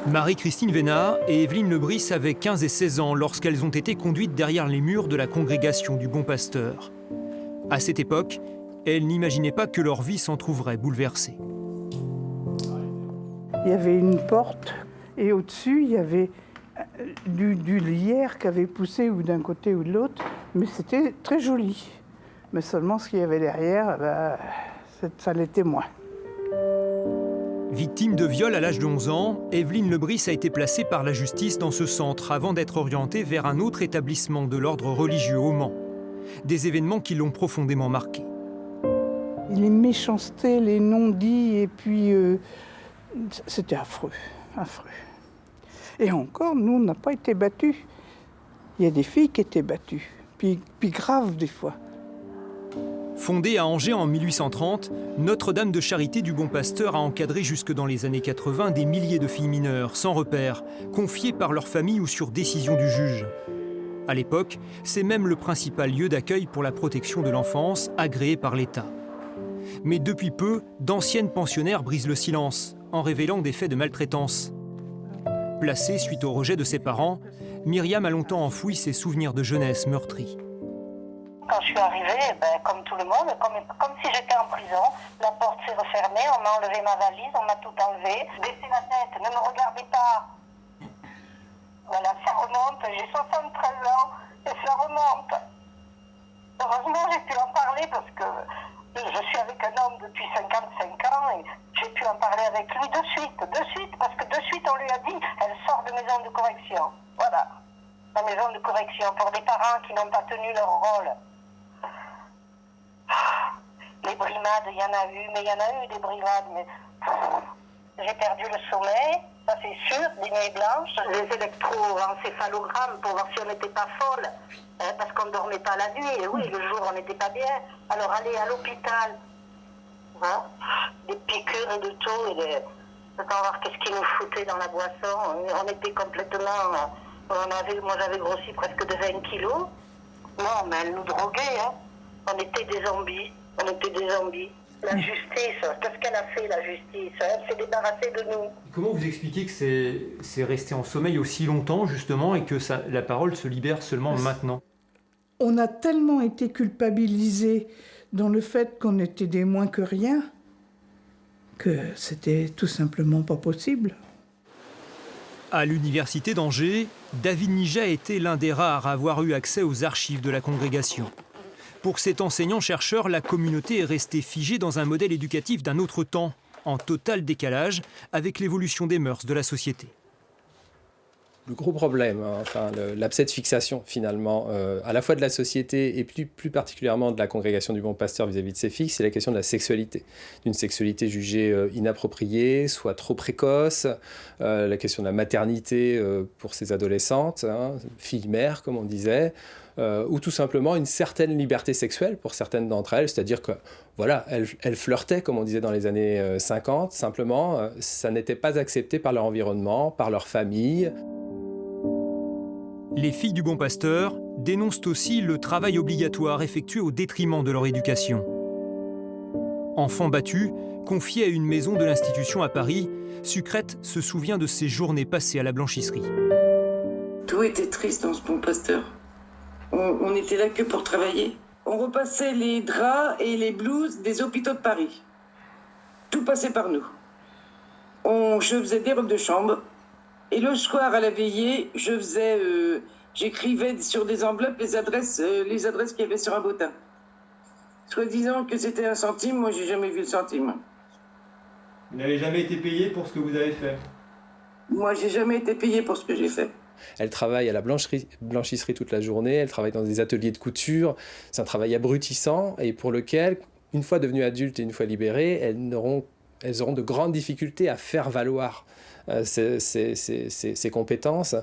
Marie-Christine Vénard et Évelyne Lebris avaient 15 et 16 ans lorsqu'elles ont été conduites derrière les murs de la congrégation du Bon Pasteur. À cette époque, elles n'imaginaient pas que leur vie s'en trouverait bouleversée. Il y avait une porte et au-dessus, il y avait du lierre qui avait poussé ou d'un côté ou de l'autre, mais c'était très joli. Mais seulement ce qu'il y avait derrière, ça l'était moins. Victime de viol à l'âge de 11 ans, Évelyne Lebris a été placée par la justice dans ce centre avant d'être orientée vers un autre établissement de l'ordre religieux au Mans. Des événements qui l'ont profondément marquée. Les méchancetés, les non-dits, et puis c'était affreux, affreux. Et encore, nous, on n'a pas été battus. Il y a des filles qui étaient battues, puis graves des fois. Fondée à Angers en 1830, Notre-Dame de Charité du Bon Pasteur a encadré jusque dans les années 80 des milliers de filles mineures, sans repère, confiées par leur famille ou sur décision du juge. À l'époque, c'est même le principal lieu d'accueil pour la protection de l'enfance, agréé par l'État. Mais depuis peu, d'anciennes pensionnaires brisent le silence, en révélant des faits de maltraitance. Placée suite au rejet de ses parents, Myriam a longtemps enfoui ses souvenirs de jeunesse meurtris. Quand je suis arrivée, comme tout le monde, comme si j'étais en prison, la porte s'est refermée, on m'a enlevé ma valise, on m'a tout enlevé. Baissez la tête, ne me regardez pas. Voilà, ça remonte, j'ai 73 ans et ça remonte. Heureusement, j'ai pu en parler parce que je suis avec un homme depuis 55 ans et j'ai pu en parler avec lui de suite, parce que de suite on lui a dit, elle sort de maison de correction. Voilà, la maison de correction pour des parents qui n'ont pas tenu leur rôle. Les brimades, il y en a eu, mais il y en a eu des brimades, mais j'ai perdu le sommeil, ça c'est sûr, des nuits blanches, les électroencéphalogrammes pour voir si on n'était pas folle, parce qu'on ne dormait pas la nuit, et oui, le jour on n'était pas bien, alors aller à l'hôpital, hein, des piqûres et de tout, on va voir qu'est-ce qu'ils nous foutaient dans la boisson, on était complètement, moi j'avais grossi presque de 20 kilos, non mais elle nous droguait, hein. On était des zombies, La justice, qu'est-ce qu'elle a fait, la justice? Elle s'est débarrassée de nous. Comment vous expliquez que c'est resté en sommeil aussi longtemps, justement, et que la parole se libère seulement maintenant? On a tellement été culpabilisés dans le fait qu'on était des moins que rien, que c'était tout simplement pas possible. À l'université d'Angers, David Niget était l'un des rares à avoir eu accès aux archives de la congrégation. Pour cet enseignant-chercheur, la communauté est restée figée dans un modèle éducatif d'un autre temps, en total décalage avec l'évolution des mœurs de la société. Le gros problème, l'abcès de fixation finalement, à la fois de la société et plus particulièrement de la congrégation du Bon Pasteur vis-à-vis de ses filles, c'est la question de la sexualité. D'une sexualité jugée inappropriée, soit trop précoce, la question de la maternité pour ces adolescentes, filles-mères comme on disait, ou tout simplement une certaine liberté sexuelle pour certaines d'entre elles, c'est-à-dire que voilà, elles flirtaient comme on disait dans les années 50, simplement ça n'était pas accepté par leur environnement, par leur famille. Les filles du Bon Pasteur dénoncent aussi le travail obligatoire effectué au détriment de leur éducation. Enfant battu, confiée à une maison de l'institution à Paris, Sucrète se souvient de ses journées passées à la blanchisserie. Tout était triste dans ce Bon Pasteur. On était là que pour travailler. On repassait les draps et les blouses des hôpitaux de Paris. Tout passait par nous. Je faisais des robes de chambre. Et le soir, à la veillée, j'écrivais sur des enveloppes les adresses qu'il y avait sur un bottin. Soi-disant que c'était 1 centime, moi, j'ai jamais vu le centime. Vous n'avez jamais été payé pour ce que vous avez fait? Moi, j'ai jamais été payé pour ce que j'ai fait. Elle travaille à la blanchisserie toute la journée, elle travaille dans des ateliers de couture. C'est un travail abrutissant et pour lequel, une fois devenues adultes et une fois libérées, elles auront de grandes difficultés à faire valoir ces compétences.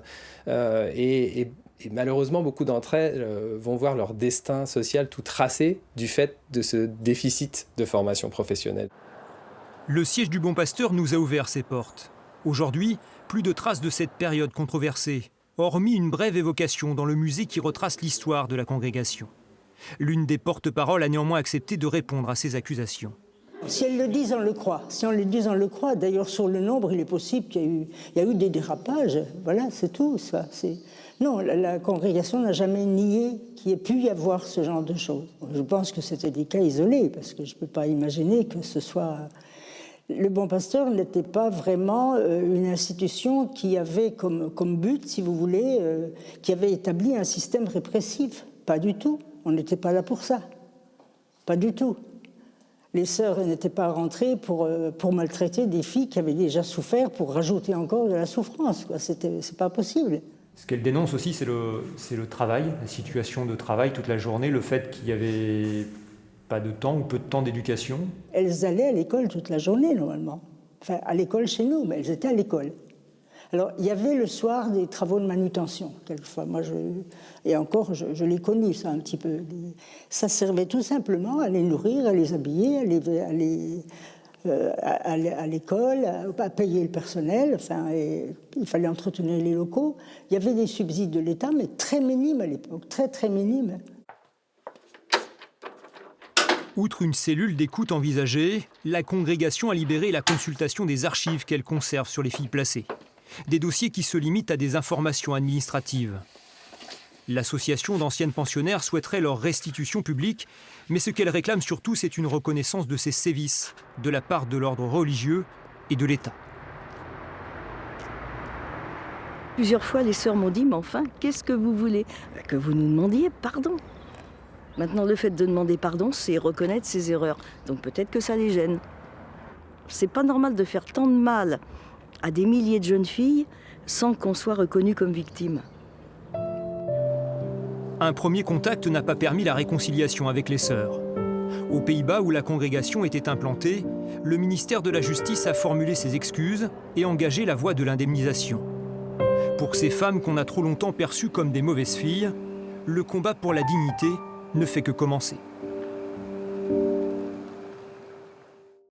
Et malheureusement, beaucoup d'entre elles vont voir leur destin social tout tracé du fait de ce déficit de formation professionnelle. Le siège du Bon Pasteur nous a ouvert ses portes. Aujourd'hui, plus de traces de cette période controversée, hormis une brève évocation dans le musée qui retrace l'histoire de la congrégation. L'une des porte-paroles a néanmoins accepté de répondre à ces accusations. Si elles le disent, on le croit. Si on le dit, on le croit. D'ailleurs, sur le nombre, il est possible qu'il y a eu des dérapages. Voilà, c'est tout. Ça. Non, la congrégation n'a jamais nié qu'il y ait pu y avoir ce genre de choses. Je pense que c'était des cas isolés, parce que je ne peux pas imaginer que ce soit... Le Bon Pasteur n'était pas vraiment une institution qui avait comme but, si vous voulez, qui avait établi un système répressif. Pas du tout. On n'était pas là pour ça. Pas du tout. Les sœurs n'étaient pas rentrées pour maltraiter des filles qui avaient déjà souffert pour rajouter encore de la souffrance. C'est pas possible. Ce qu'elle dénonce aussi, c'est le travail, la situation de travail toute la journée, le fait qu'il n'y avait pas de temps ou peu de temps d'éducation. Elles allaient à l'école toute la journée, normalement. Enfin, à l'école chez nous, mais elles étaient à l'école. Alors, il y avait le soir des travaux de manutention, quelquefois. Moi, je l'ai connu, ça, un petit peu. Ça servait tout simplement à les nourrir, à les habiller, à l'école, à payer le personnel. Enfin, il fallait entretenir les locaux. Il y avait des subsides de l'État, mais très minimes à l'époque, très, très minimes. Outre une cellule d'écoute envisagée, la congrégation a libéré la consultation des archives qu'elle conserve sur les filles placées. Des dossiers qui se limitent à des informations administratives. L'association d'anciennes pensionnaires souhaiterait leur restitution publique, mais ce qu'elle réclame surtout, c'est une reconnaissance de ces sévices de la part de l'ordre religieux et de l'État. Plusieurs fois, les sœurs m'ont dit « Mais enfin, qu'est-ce que vous voulez ?» Que vous nous demandiez pardon. Maintenant, le fait de demander pardon, c'est reconnaître ses erreurs. Donc peut-être que ça les gêne. C'est pas normal de faire tant de mal à des milliers de jeunes filles sans qu'on soit reconnu comme victime. Un premier contact n'a pas permis la réconciliation avec les sœurs. Aux Pays-Bas, où la congrégation était implantée, le ministère de la Justice a formulé ses excuses et engagé la voie de l'indemnisation. Pour ces femmes qu'on a trop longtemps perçues comme des mauvaises filles, le combat pour la dignité ne fait que commencer.